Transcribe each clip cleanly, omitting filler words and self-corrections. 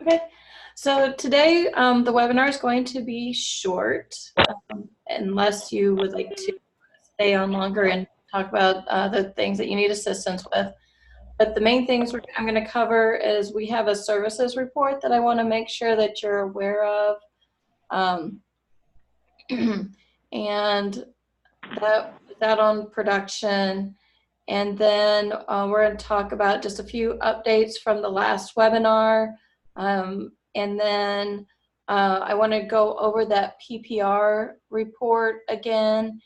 Okay, so today the webinar is going to be short, unless you would like to stay on longer and talk about the things that you need assistance with. But the main things I'm going to cover is we have a services report that I want to make sure that you're aware of. And that on production. And then we're going to talk about just a few updates from the last webinar. And then I want to go over that PPR report again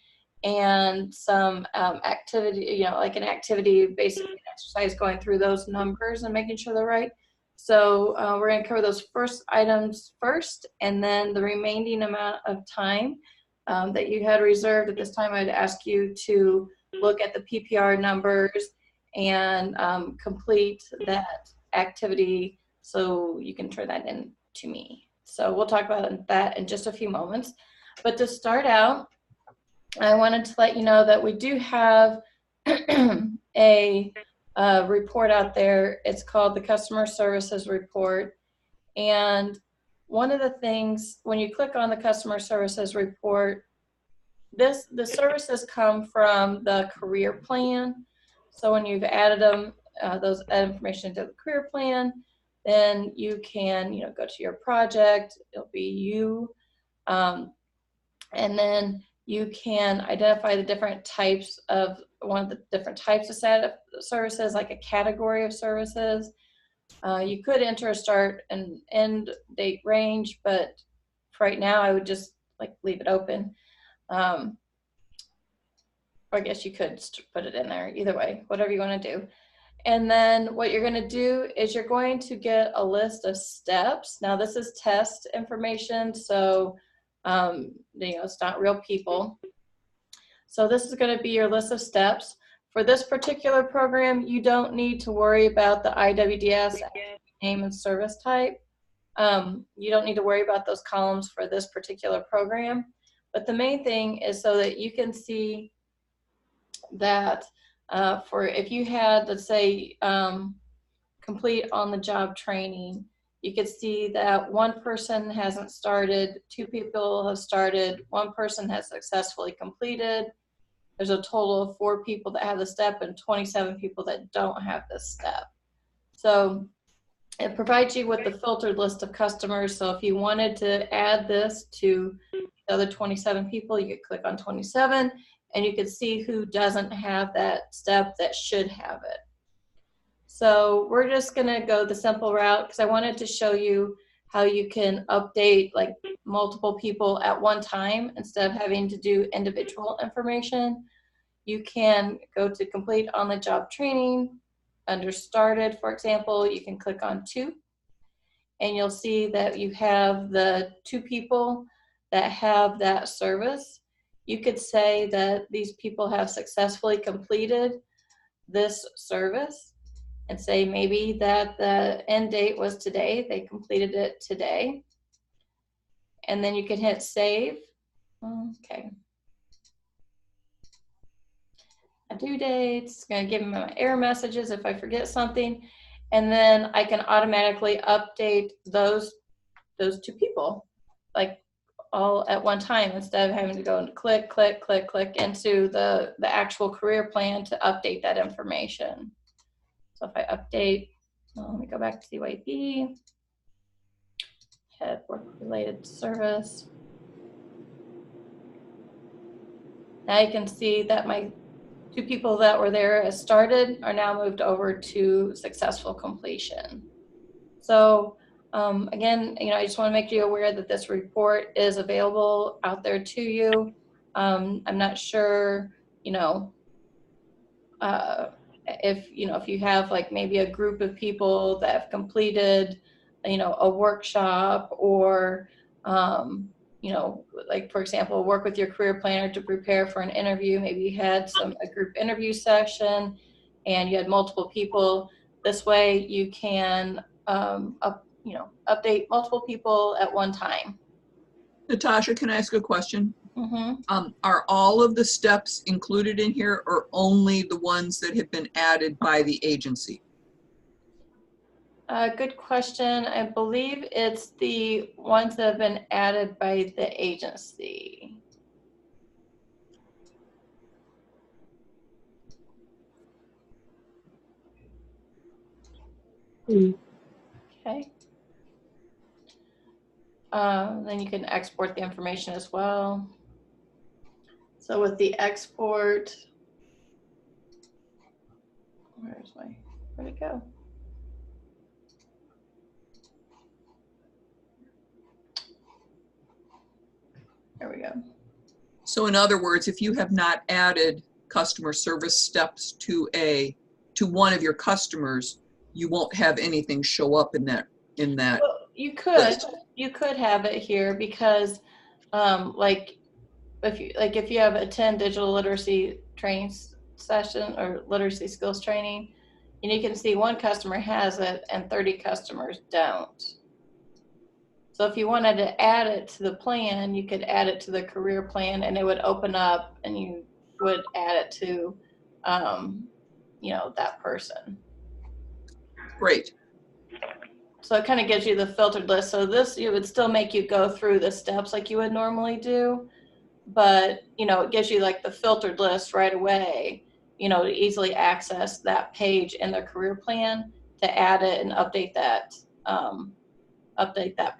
and some activity, like an activity, basically an exercise going through those numbers and making sure they're right. So we're going to cover those first items first, and then the remaining amount of time that you had reserved at this time, I'd ask you to look at the PPR numbers and complete that activity so you can turn that in to me. So we'll talk about that in just a few moments. But to start out, I wanted to let you know that we do have a report out there. It's called the Customer Services Report. And one of the things, when you click on the Customer Services Report, the services come from the career plan. So when you've added them, that information to the career plan, then you can, go to your project. It'll be you, and then you can identify the different types of one of the different types of services, like a category of services. You could enter a start and end date range, but for right now, I would just leave it open. Or I guess you could put it in there. Either way, whatever you want to do. And then what you're going to do is you're going to get a list of steps. Now this is test information, so it's not real people. So this is going to be your list of steps. For this particular program, you don't need to worry about the IWDS name and service type. You don't need to worry about those columns for this particular program. But the main thing is so that you can see that for if you had, let's say, complete on the job training, you could see that one person hasn't started, 2 people have started, 1 person has successfully completed. There's a total of 4 people that have the step and 27 people that don't have this step. So it provides you with the filtered list of customers. So if you wanted to add this to the other 27 people, you could click on 27 and you could see who doesn't have that step that should have it. So we're just going to go the simple route because I wanted to show you how you can update multiple people at one time instead of having to do individual information. You can go to complete on the job training. Under started, for example, you can click on 2 and you'll see that you have the 2 people that have that service. You could say that these people have successfully completed this service and say maybe that the end date was today, they completed it today. And then you can hit save. Okay. A due date, it's going to give me my error messages if I forget something. And then I can automatically update those 2 people, all at one time instead of having to go and click into the actual career plan to update that information. So if I update, let me go back to CYEP, hit work-related service. Now you can see that my 2 people that were there as started are now moved over to successful completion. So again, I just want to make you aware that this report is available out there to you. I'm not sure, if you have maybe a group of people that have completed, a workshop or, for example, work with your career planner to prepare for an interview. Maybe you had a group interview session and you had multiple people. This way you can update multiple people at one time. Natasha, can I ask a question? Mm-hmm. Are all of the steps included in here or only the ones that have been added by the agency? Good question. I believe it's the ones that have been added by the agency. Okay. Then you can export the information as well. So with the export, where'd it go? There we go. So in other words, if you have not added customer service steps to one of your customers, you won't have anything show up in that. Well, you could have it here because, like if you have a 10 digital literacy training session or literacy skills training, and you can see one customer has it and 30 customers don't. So if you wanted to add it to the plan, you could add it to the career plan, and it would open up, and you would add it to, that person. Great. So it kind of gives you the filtered list. So this, it would still make you go through the steps like you would normally do, but it gives you like the filtered list right away, to easily access that page in the career plan to add it and update that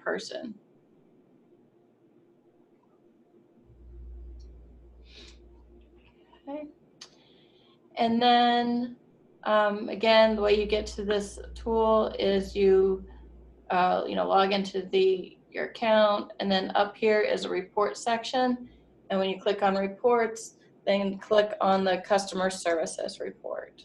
person. Okay. And then again, the way you get to this tool is you log into your account, and then up here is a report section. And when you click on reports, then click on the customer services report.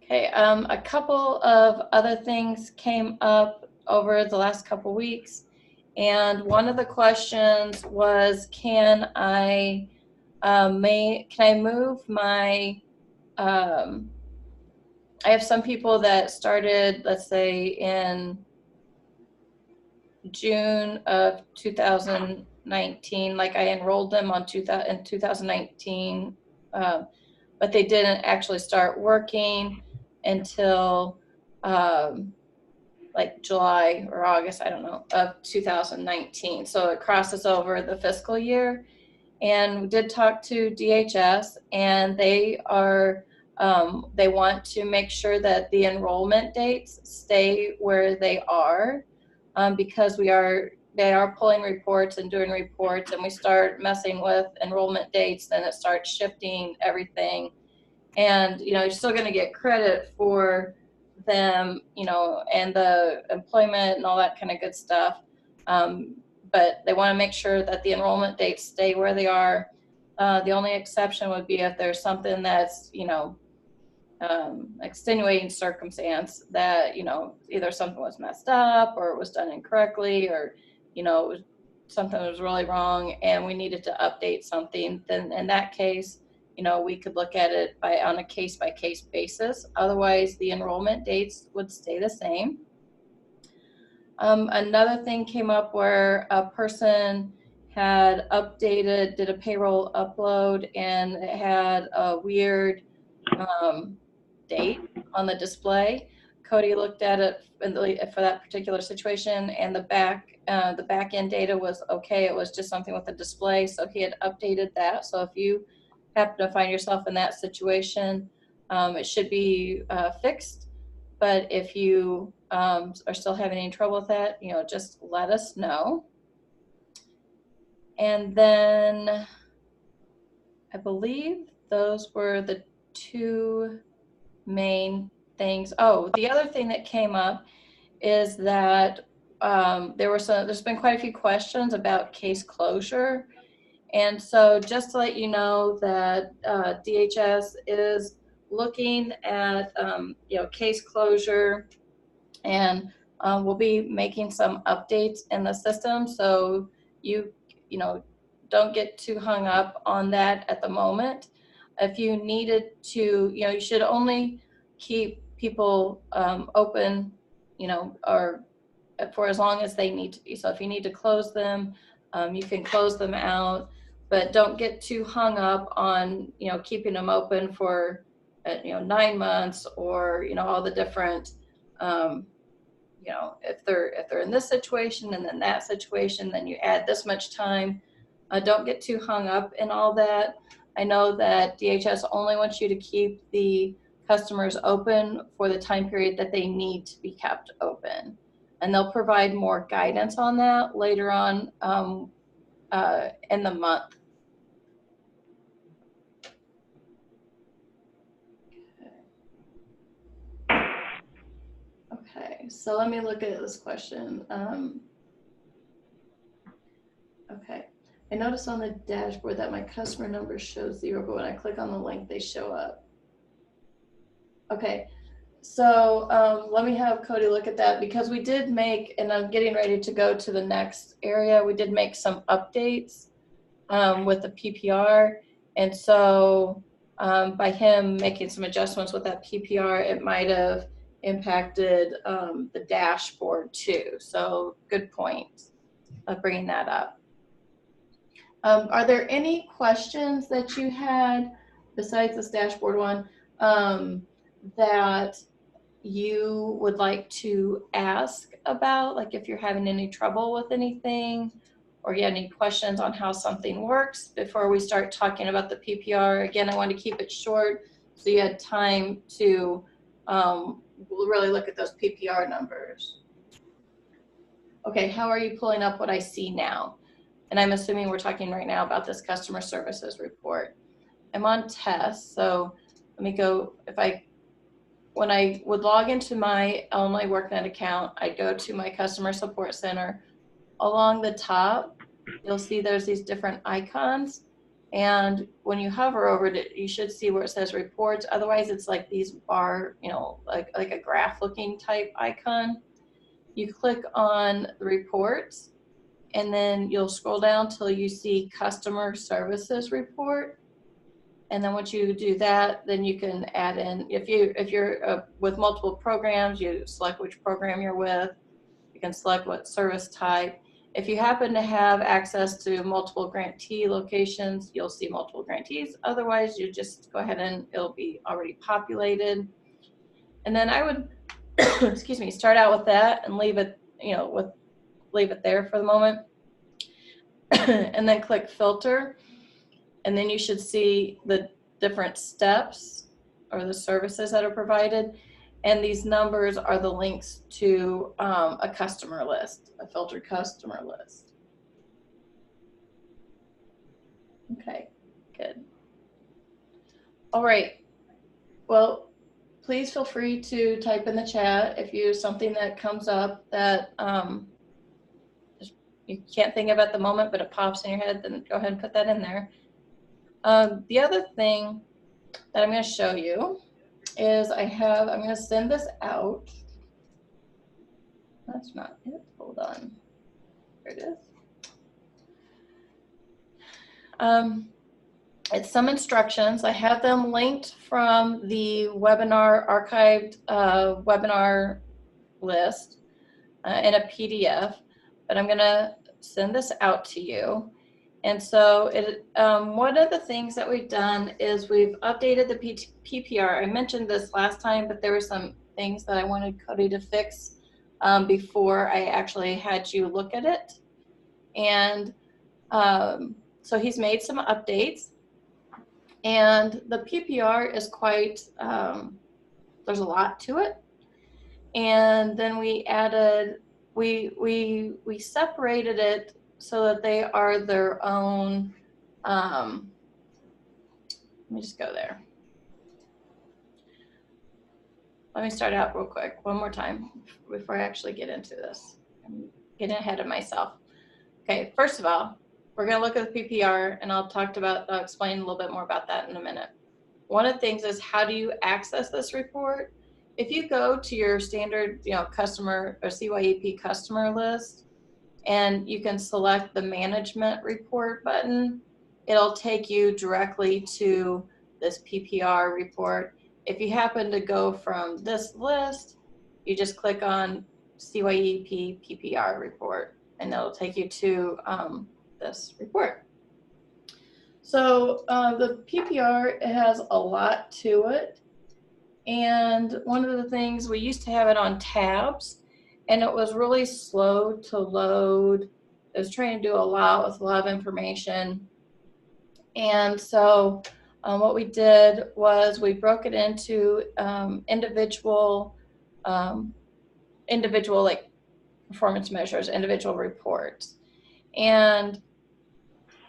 Okay, a couple of other things came up over the last couple weeks. And one of the questions was, can I move my, I have some people that started, let's say in June of 2019, like I enrolled them in 2019, but they didn't actually start working until like July or August, I don't know, of 2019. So it crosses over the fiscal year. And we did talk to DHS, and they want to make sure that the enrollment dates stay where they are, because they are pulling reports and doing reports, and we start messing with enrollment dates, then it starts shifting everything. And you're still going to get credit for them, and the employment and all that kind of good stuff. But they want to make sure that the enrollment dates stay where they are. The only exception would be if there's something that's, extenuating circumstance that, either something was messed up or it was done incorrectly, or, something was really wrong and we needed to update something. Then in that case, we could look at it on a case-by-case basis. Otherwise, the enrollment dates would stay the same. Another thing came up where a person had did a payroll upload, and it had a weird date on the display. Cody looked at it for that particular situation, and the back end data was okay. It was just something with the display, so he had updated that. So if you happen to find yourself in that situation, it should be fixed. But if you are still having any trouble with that, just let us know. And then I believe those were the two main things. Oh, the other thing that came up is that there's been quite a few questions about case closure. And so just to let you know that DHS is looking at case closure, and we'll be making some updates in the system. So you don't get too hung up on that at the moment. If you needed to, you should only keep people open, or for as long as they need to be. So if you need to close them, you can close them out, but don't get too hung up on, keeping them open for, at 9 months, or all the different, if they're in this situation and then that situation, then you add this much time. Don't get too hung up in all that. I know that DHS only wants you to keep the customers open for the time period that they need to be kept open, and they'll provide more guidance on that later on in the month. Okay, so let me look at this question. Okay, I noticed on the dashboard that my customer number shows 0, but when I click on the link, they show up. Okay, so let me have Cody look at that, because we did make, and I'm getting ready to go to the next area, we did make some updates with the PPR. And so by him making some adjustments with that PPR, it might have impacted the dashboard too. So good point of bringing that up. Are there any questions that you had besides this dashboard one that you would like to ask about? Like if you're having any trouble with anything, or you have any questions on how something works before we start talking about the PPR. Again, I want to keep it short so you had time to really look at those PPR numbers. Okay, how are you pulling up what I see now? And I'm assuming we're talking right now about this customer services report. I'm on test, so let me go. When I would log into my Illinois workNet account, I go to my customer support center. Along the top, you'll see there's these different icons, and when you hover over it, you should see where it says reports. Otherwise, it's like these bar, like a graph looking type icon. You click on the reports, and then you'll scroll down till you see customer services report. And then once you do that, then you can add in, if you're with multiple programs, you select which program you're with. You can select what service type. If you happen to have access to multiple grantee locations, you'll see multiple grantees. Otherwise, you just go ahead and it'll be already populated. And then I would, excuse me, start out with that and leave it, leave it there for the moment. And then click filter. And then you should see the different steps or the services that are provided. And these numbers are the links to a customer list, a filtered customer list. Okay, good. All right. Well, please feel free to type in the chat if you something that comes up that you can't think of at the moment, but it pops in your head, then go ahead and put that in there. The other thing that I'm going to show you is I'm going to send this out. That's not it. Hold on. There it is. It's some instructions. I have them linked from the webinar archived webinar list in a PDF, but I'm going to send this out to you. And so one of the things that we've done is we've updated the PPR. I mentioned this last time, but there were some things that I wanted Cody to fix before I actually had you look at it. And so he's made some updates. And the PPR is quite, there's a lot to it. And then we added, we separated it so that they are their own, let me just go there. Let me start out real quick, one more time before I actually get into this. I'm getting ahead of myself. Okay, first of all, we're gonna look at the PPR, and I'll explain a little bit more about that in a minute. One of the things is, how do you access this report? If you go to your standard, customer or CYEP customer list, and you can select the management report button, it'll take you directly to this PPR report. If you happen to go from this list, you just click on CYEP PPR report, and it'll take you to this report. So the PPR, it has a lot to it. And one of the things, we used to have it on tabs, and it was really slow to load. It was trying to do a lot with a lot of information. And so what we did was we broke it into individual like performance measures, individual reports. And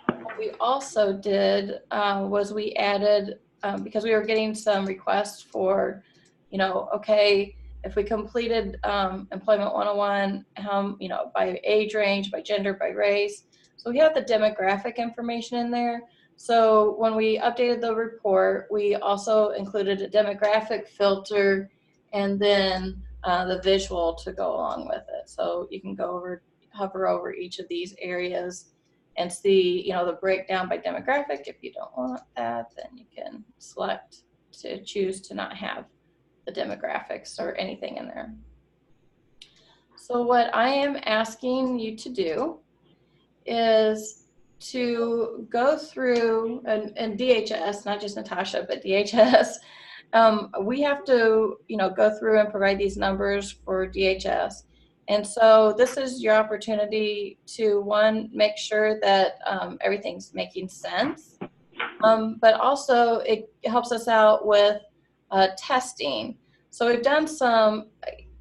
what we also did was we added, because we were getting some requests for, okay, if we completed Employment 101, by age range, by gender, by race. So we have the demographic information in there. So when we updated the report, we also included a demographic filter and then the visual to go along with it. So you can hover over each of these areas and see, the breakdown by demographic. If you don't want that, then you can select to choose to not have the demographics or anything in there. So what I am asking you to do is to go through, and DHS, not just Natasha, but DHS, we have to, go through and provide these numbers for DHS. And so this is your opportunity to, one, make sure that everything's making sense, but also it helps us out with testing. So we've done some,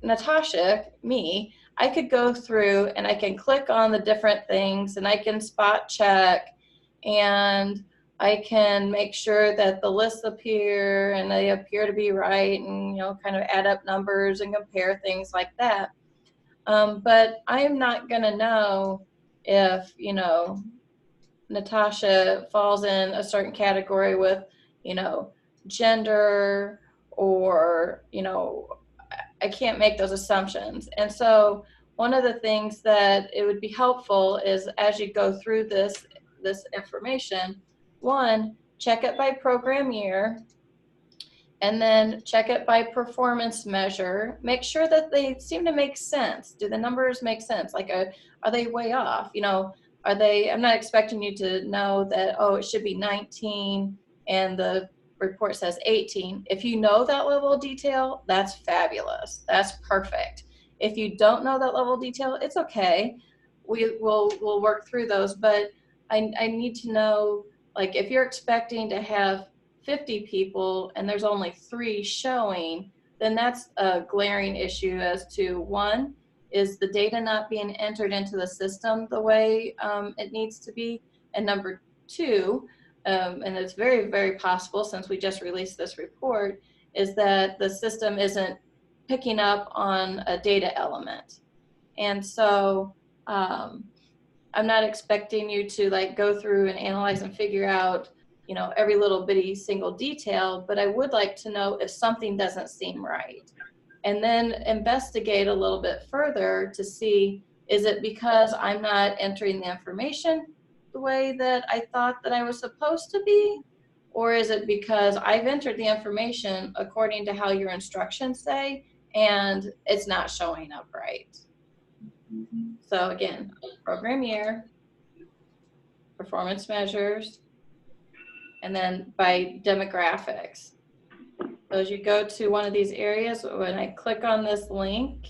Natasha, me, I could go through and I can click on the different things and I can spot check and I can make sure that the lists appear and they appear to be right and, kind of add up numbers and compare things like that. But I'm not going to know if, Natasha falls in a certain category with, gender or, I can't make those assumptions. And so one of the things that it would be helpful is, as you go through this information, one, check it by program year, and then check it by performance measure. Make sure that they seem to make sense. Do the numbers make sense? Like, are they way off? Are they, I'm not expecting you to know that, oh, it should be 19 and the report says 18. If you know that level of detail, that's fabulous. That's perfect. If you don't know that level of detail, it's okay. We'll work through those, but I need to know, like, if you're expecting to have 50 people and there's only 3 showing, then that's a glaring issue as to, one, is the data not being entered into the system the way it needs to be? And number 2, and it's very, very possible since we just released this report, is that the system isn't picking up on a data element. And so I'm not expecting you to like go through and analyze and figure out, every little bitty single detail, but I would like to know if something doesn't seem right. And then investigate a little bit further to see, is it because I'm not entering the information the way that I thought that I was supposed to be? Or is it because I've entered the information according to how your instructions say, and it's not showing up right? So again, program year, performance measures, and then by demographics. So as you go to one of these areas, when I click on this link,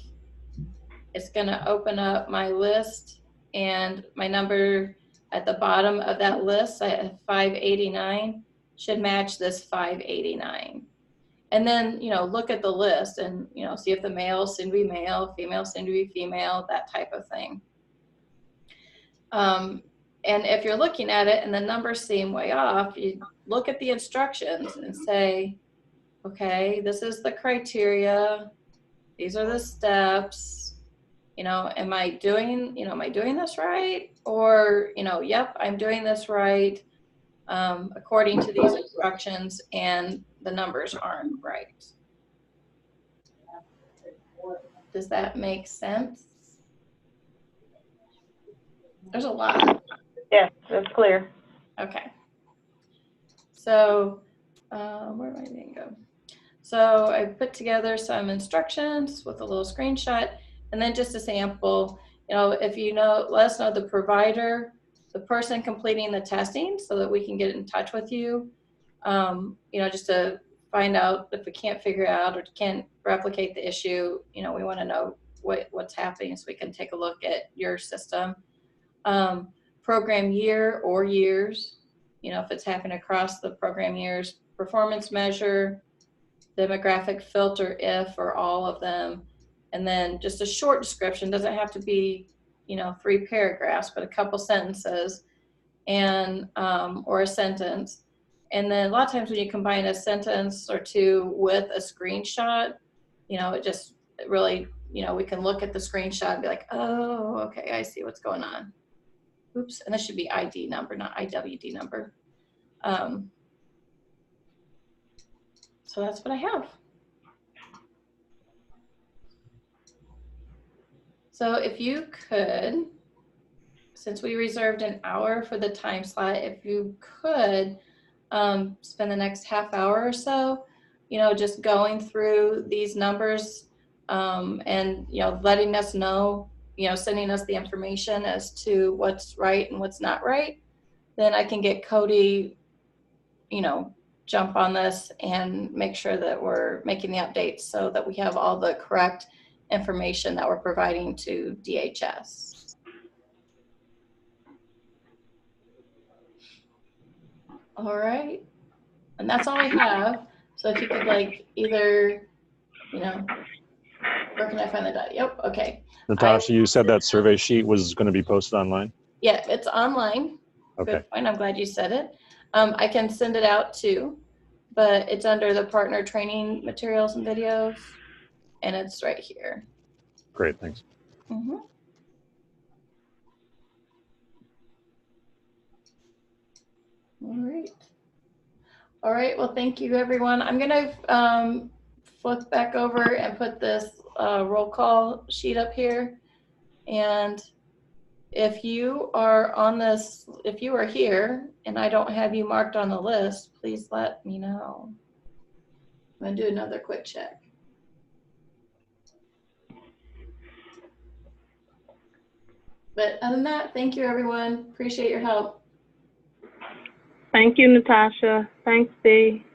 it's going to open up my list, and my number at the bottom of that list, I have 589, should match this 589. And then, look at the list and, see if the male seem to be male, female seem to be female, that type of thing. And if you're looking at it and the numbers seem way off, you look at the instructions and say, okay, this is the criteria. These are the steps. Am I doing this right? Or, yep, I'm doing this right according to these instructions, and the numbers aren't right. Does that make sense? There's a lot. Yes, that's clear. Okay. So where am I going to go? So I put together some instructions with a little screenshot, and then just a sample. If let us know the provider, the person completing the testing, so that we can get in touch with you. Just to find out if we can't figure it out or can't replicate the issue, we want to know what's happening so we can take a look at your system. Program year or years, if it's happening across the program years, performance measure, demographic filter if or all of them, and then just a short description. Doesn't have to be 3 paragraphs, but a couple sentences and or a sentence. And then a lot of times when you combine a sentence or two with a screenshot, it really, we can look at the screenshot and be like, oh, okay, I see what's going on. Oops, and this should be ID number, not IWD number. So that's what I have. So if you could, since we reserved an hour for the time slot, if you could spend the next half hour or so, just going through these numbers and, letting us know, sending us the information as to what's right and what's not right, then I can get Cody, jump on this and make sure that we're making the updates so that we have all the correct information that we're providing to DHS. All right. And that's all I have. So if you could either, where can I find the data? Yep, okay. Natasha, you said that survey sheet was going to be posted online? Yeah, it's online. Okay. Good point. I'm glad you said it. I can send it out too, but it's under the partner training materials and videos, and it's right here. Great, thanks. Mm-hmm. All right, well, thank you, everyone. I'm going to flip back over and put this roll call sheet up here. And if you are on this, if you are here and I don't have you marked on the list, please let me know. I'm going to do another quick check. But other than that, thank you, everyone. Appreciate your help. Thank you, Natasha. Thanks, Dee.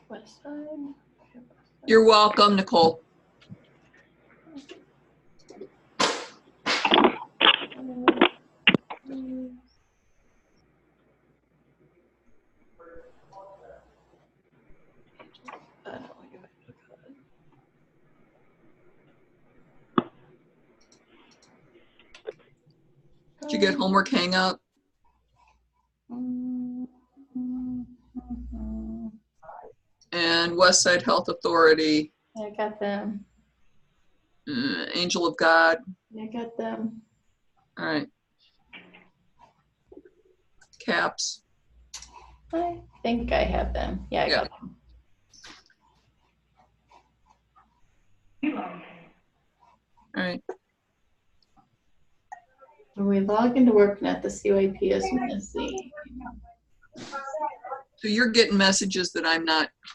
West side. You're welcome, Nicole. Did you get homework hangout? And Westside Health Authority. I got them. Angel of God. I got them. All right. CAPS. I think I have them. Yeah, I got them. All right. When we log into workNet, the CYEP is missing. So you're getting messages that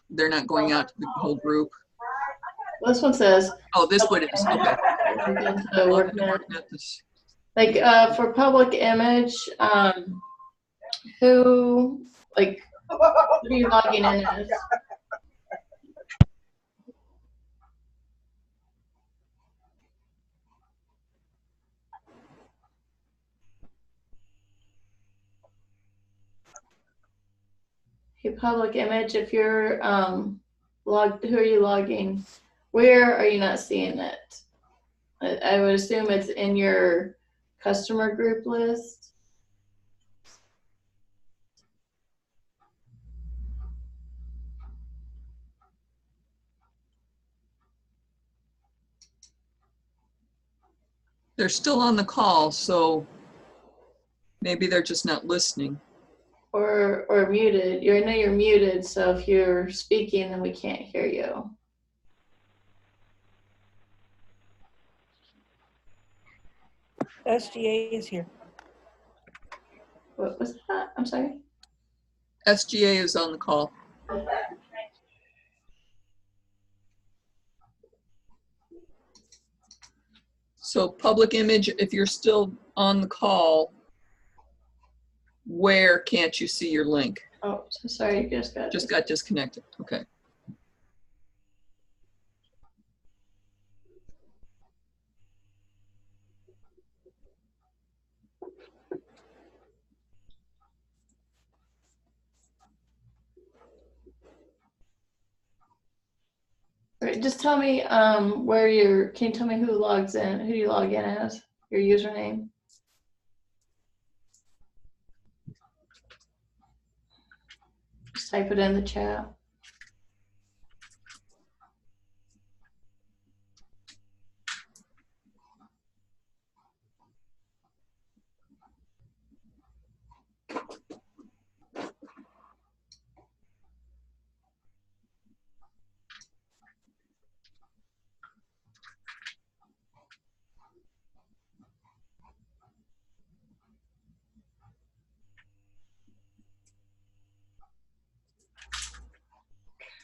they're not going out to the whole group. Well, this one says. Oh, this one is, okay. Like for public image, who are you logging in as? Okay, public image, if you're logged, who are you logging? Where are you not seeing it? I would assume it's in your customer group list. They're still on the call, so maybe they're just not listening. Or muted. I know you're muted, so if you're speaking, then we can't hear you. SGA is here. What was that? I'm sorry. SGA is on the call. So public image, if you're still on the call, where can't you see your link? Oh, so sorry, you Just got disconnected. Okay. Right, just tell me can you tell me who logs in, who you log in as, your username? Just type it in the chat.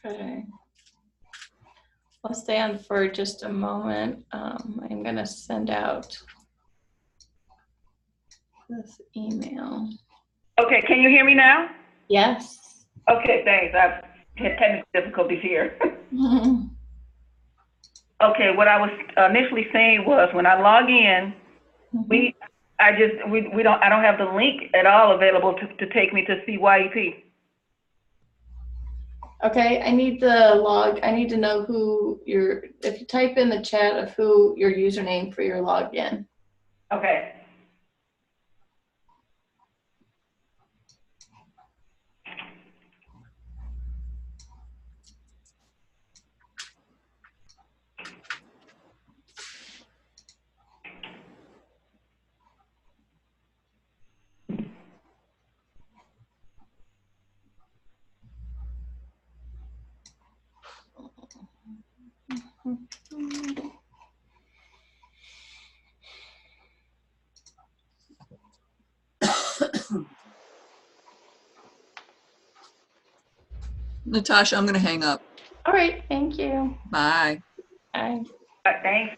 Okay. I'll stay on for just a moment. I'm gonna send out this email. Okay, can you hear me now? Yes. Okay, thanks. I've had technical difficulties here. Okay, what I was initially saying was when I log in, I don't have the link at all available to take me to CYEP. Okay, I need to know if you type in the chat of who your username for your login. Okay. Natasha, I'm going to hang up. All right, thank you. Bye. Bye. Thanks.